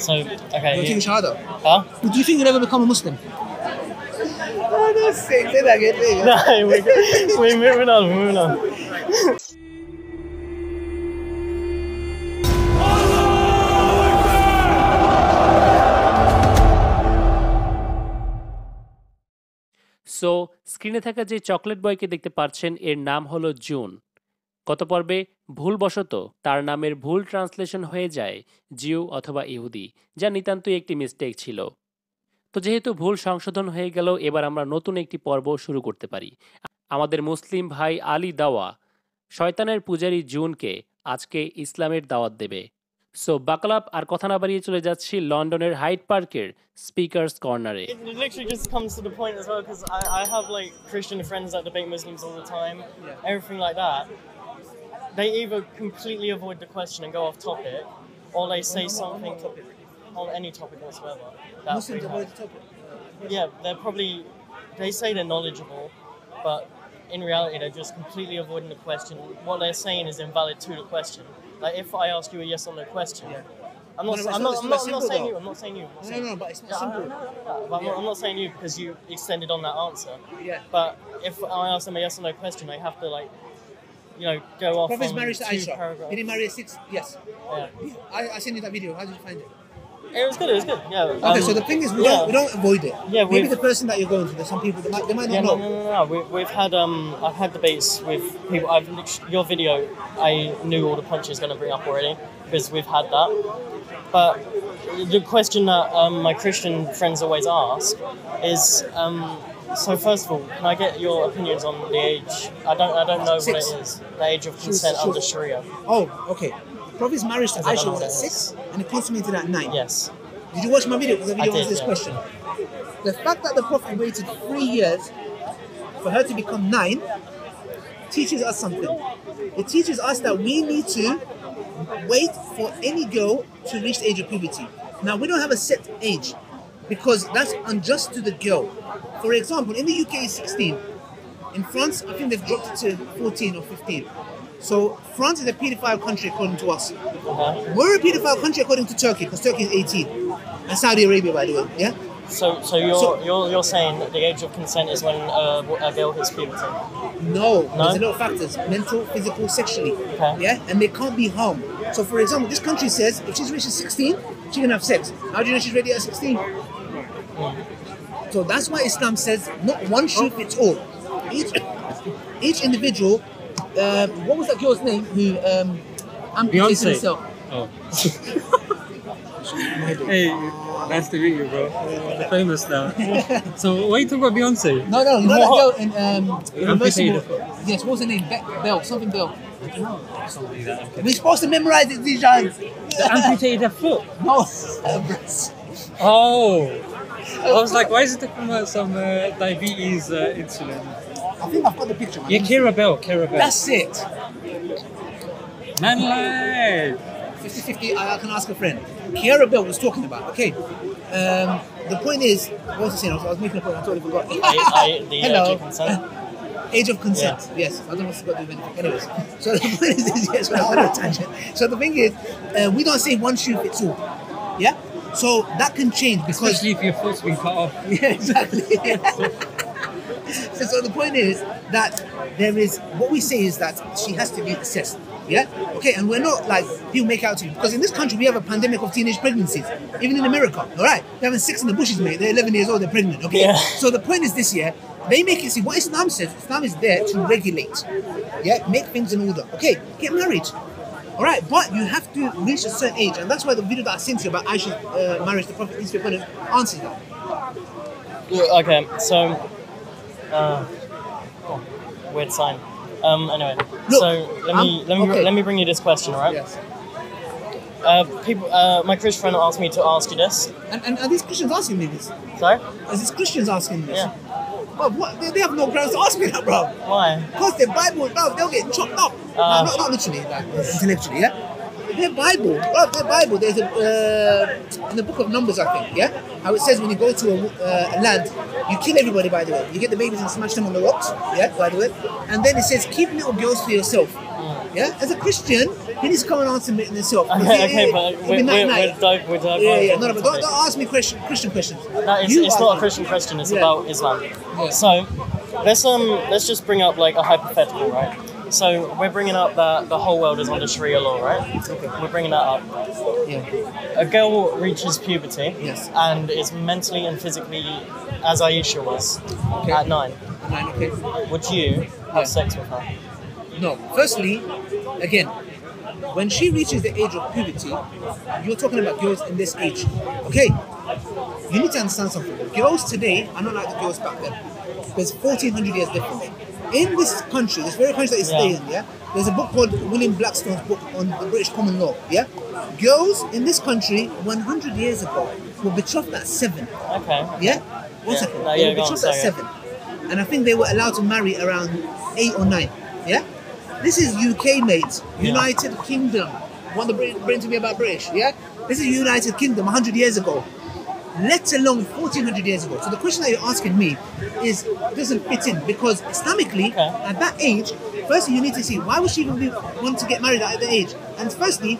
So, okay. You're taking Shahada. Huh? Do you think you'll ever become a Muslim? Oh, that's sick. Say that again. No, we're moving on. We're moving on. So স্ক্রিনে থাকা যে chocolate বয়কে দেখতে পাচ্ছেন এর নাম হলো June. গত পর্বে ভুলবশত তার নামের ভুল ট্রান্সলেশন হয়ে যায় জিউ অথবা ইহুদি, যা নিতান্তই একটি মিস্টেক ছিল। তো যেহেতু ভুল সংশোধন হয়ে গেল, এবার আমরা নতুন একটি পর্ব শুরু করতে পারি। আমাদের মুসলিম ভাই আলী দাওয়া শয়তানের পূজারী জুনকে আজকে ইসলামের দাওয়াত দেবে। সো বাকল আপ, আর কথা না বাড়িয়ে চলে যাচ্ছি লন্ডনের হাইড পার্কের স্পিকার্স কর্নারে। It literally just comes to the point as well, because I have like Christian friends that debate Muslims all the time, everything like that. They either completely avoid the question and go off topic, or they say something on any topic whatsoever. Muslims avoid the topic? Yeah, they say they're knowledgeable, but in reality they're just completely avoiding the question. What they're saying is invalid to the question. Like if I ask you a yes or no question, I'm not saying you. No, but it's not simple. But I'm not saying you because you extended on that answer. Yeah. But if I ask them a yes or no question, they have to go off. Prophet's on married to two Aisha. paragraphs. Did he marry a six? Yes. Yeah. I sent you that video. How did you find it? It was good. Yeah. Okay, so the thing is, we don't avoid it. Yeah, maybe the person that you're going to, there's some people they might not know. No. We've had I've had debates with people. Your video, I knew all the punches going to bring up already because we've had that. But the question that my Christian friends always ask is, so first of all, can I get your opinions on the age? I don't know what it is. The age of consent under Sharia. Oh, okay. Prophet's marriage to Aisha was at 6 and it consummated at 9. Yes. Did you watch my video? Because the video answers this question. The fact that the Prophet waited 3 years for her to become 9 teaches us something. It teaches us that we need to wait for any girl to reach the age of puberty. Now, we don't have a set age because that's unjust to the girl. For example, in the UK it's 16. In France, I think they've dropped it to 14 or 15. So France is a paedophile country according to us. We're a paedophile country according to Turkey, because Turkey is 18. And Saudi Arabia, by the way, yeah? So you're saying that the age of consent is when a girl hits puberty? No, there's a lot of factors. Mental, physical, sexually. Okay. Yeah? And they can't be harmed. So for example, this country says if she's reached 16, she can have sex. How do you know she's ready at 16? So that's why Islam says not one shoe fits all. Each individual. What was that girl's name who amputated herself? Oh. Hey, nice to meet you, bro. You're famous now. So, why you talking about Beyonce? No, you know that girl in University. Yes, what was her name? Bell, something Bell. I don't know. Something like that. We're supposed to memorize it, Dijon. They amputated her foot? No. Oh. I was like, why is it talking about some diabetes insulin? I think I've got the picture, man. Yeah, Kira Bell. That's it. Man, live. 50-50, I can ask a friend. Kiara Bell was talking about, okay. The point is, what was I saying? I was making a point, I totally forgot. The Hello. age of consent? Age of consent, yes. I don't know what's got to do with anything. Anyways, so the point is, yes, I went on a tangent. So the thing is, we don't say one shoe fits all. Yeah? So that can change because... Especially if your foot's been cut off. Yeah, exactly. So the point is that there is, what we say is that she has to be assessed. Yeah? Okay, and we're not like people make out to you. Because in this country we have a pandemic of teenage pregnancies. Even in America, alright? They're having sex in the bushes, mate. They're 11 years old, they're pregnant, okay? Yeah. So the point is this year, they make it see what Islam says. Islam is there to regulate. Yeah? Make things in order. Okay, get married. Alright, but you have to reach a certain age, and that's why the video that I sent you about Aisha's marriage to the Prophet answers that. Okay, so weird sign. Anyway, look, so let me bring you this question, all right? Yes. My Christian friend asked me to ask you this. And are these Christians asking me this? Sorry? Are these Christians asking me this? Yeah. Bro, what? They have no grounds to ask me that, bro. Why? Because their Bible, bro, they'll get chopped up. Not literally, like intellectually, yeah? Their Bible, there's in the book of Numbers, I think, yeah? How it says when you go to a land, you kill everybody, by the way. You get the babies and smash them on the rocks, yeah, by the way. And then it says, keep little girls for yourself. Yeah? As a Christian, He needs to come and answer it himself. Okay, but we're yeah. No, but don't ask me Christian questions. No, it's not a Christian question. It's about Islam. Yeah. So let's just bring up like a hypothetical, right? So we're bringing up that the whole world is under Sharia law, right? Okay. We're bringing that up. Yeah. A girl reaches puberty, Yes. and is mentally and physically as Aisha was at 9. Okay. Would you have sex with her? No. Firstly, again, when she reaches the age of puberty, you're talking about girls in this age. Okay? You need to understand something. Girls today are not like the girls back then. There's 1,400 years difference. In this country, this very country that you stay in, there's a book called William Blackstone's book on the British common law, Girls in this country 100 years ago were betrothed at 7. Okay. Yeah? One second. No, They were betrothed at 7. And I think they were allowed to marry around 8 or 9. Yeah? This is UK, mate. United Kingdom. Want to bring to me about British, yeah? This is United Kingdom 100 years ago. Let alone 1,400 years ago. So the question that you're asking me doesn't fit in, because Islamically, at that age, firstly you need to see why would she even want to get married at that age? And firstly,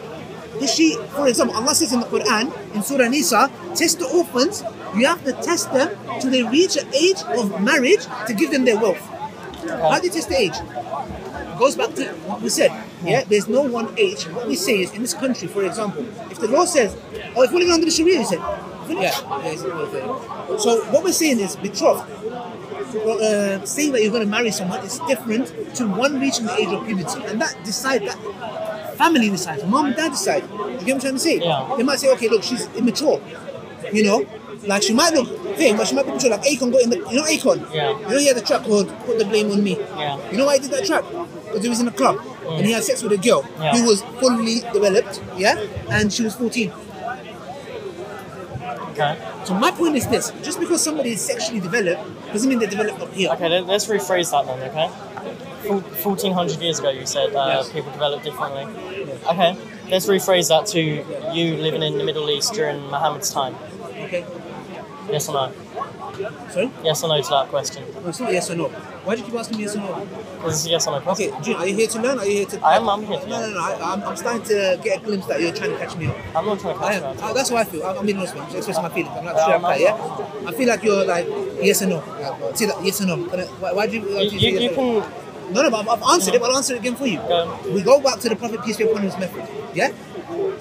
is she, for example, Allah says in the Quran, in Surah Nisa, test the orphans, you have to test them till they reach an age of marriage to give them their wealth. How do you test the age? It goes back to what we said. There's no one age. What we say is, in this country, for example, if the law says, oh, if we're living under the Sharia, you said, so what we're saying is betrothed. Saying that you're going to marry someone is different to one reaching the age of puberty, and that family decides, mom and dad decide. You get what I'm trying to say? Yeah. They might say, okay, look, she's immature. You know, like she might look thin, but she might be mature. Like Akon got in the, you know Akon? Yeah. You know he had the track called "Put the Blame on Me." Yeah. You know why he did that track? Because he was in a club and he had sex with a girl who was fully developed, and she was 14. Okay. So my point is this: just because somebody is sexually developed doesn't mean they're developed up here. Okay, let's rephrase that then, okay? 1,400 years ago you said people developed differently. Okay, let's rephrase that to you living in the Middle East during Muhammad's time. Okay. Yes or no? Sorry? Yes or no to that question? No, it's not yes or no. Why do you keep asking me yes or no? Because it's a yes or no question. Okay, June, are you here to learn? Are you here to? I'm here to learn. No. I'm starting to get a glimpse that you're trying to catch me up. I'm not trying to catch you out. That's how I feel. I'm being honest with you. Expressing my feelings. I'm not sure I feel like you're like yes or no. See that yes or no. Why do you? You can. No, but I've answered it. But I'll answer it again for you. We go back to the Prophet peace be upon him method. Yeah.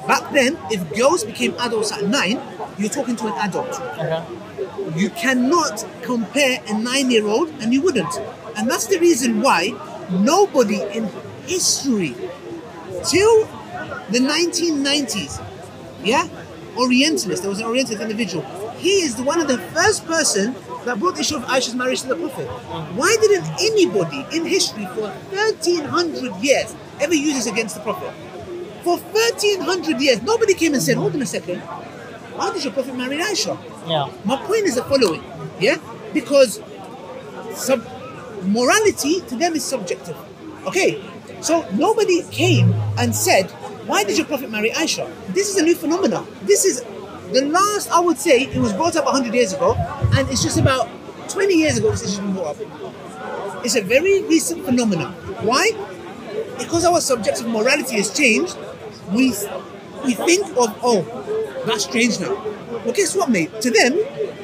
Back then, if girls became adults at 9, you're talking to an adult. Okay. You cannot compare a 9-year-old, and you wouldn't. And that's the reason why nobody in history, till the 1990s, Orientalist, there was an Orientalist individual, he is one of the first person that brought the issue of Aisha's marriage to the Prophet. Why didn't anybody in history for 1,300 years ever use this against the Prophet? For 1,300 years, nobody came and said, hold on a second, why did your Prophet marry Aisha? Yeah. My point is the following, because morality to them is subjective. Okay, so nobody came and said, why did your Prophet marry Aisha? This is a new phenomenon. This is the last, I would say, it was brought up 100 years ago, and it's just about 20 years ago this has been brought up. It's a very recent phenomenon. Why? Because our subjective morality has changed, we think of, oh, that's strange now. Well, guess what, mate? To them,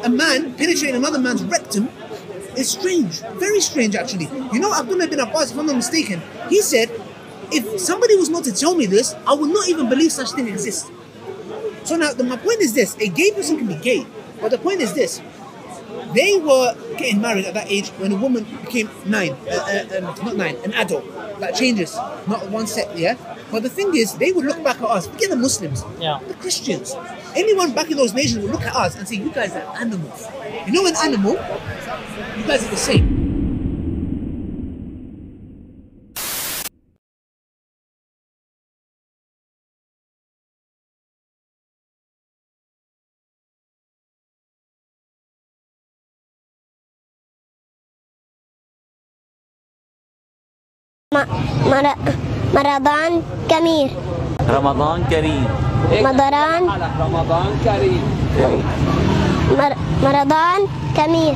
a man penetrating another man's rectum is strange. Very strange, actually. You know, Abdullah bin Abbas, if I'm not mistaken, he said, if somebody was not to tell me this, I would not even believe such thing exists. So now, my point is this. A gay person can be gay. But the point is this. They were getting married at that age when a woman became 9. Not 9, an adult. That changes. Not one set, But the thing is, they would look back at us. Forget the Muslims. The Christians. Anyone back in those nations would look at us and say, you guys are animals. You know an animal? You guys are the same. مرضان كمير رمضان كريم مضران رمضان كريم مرضان كمير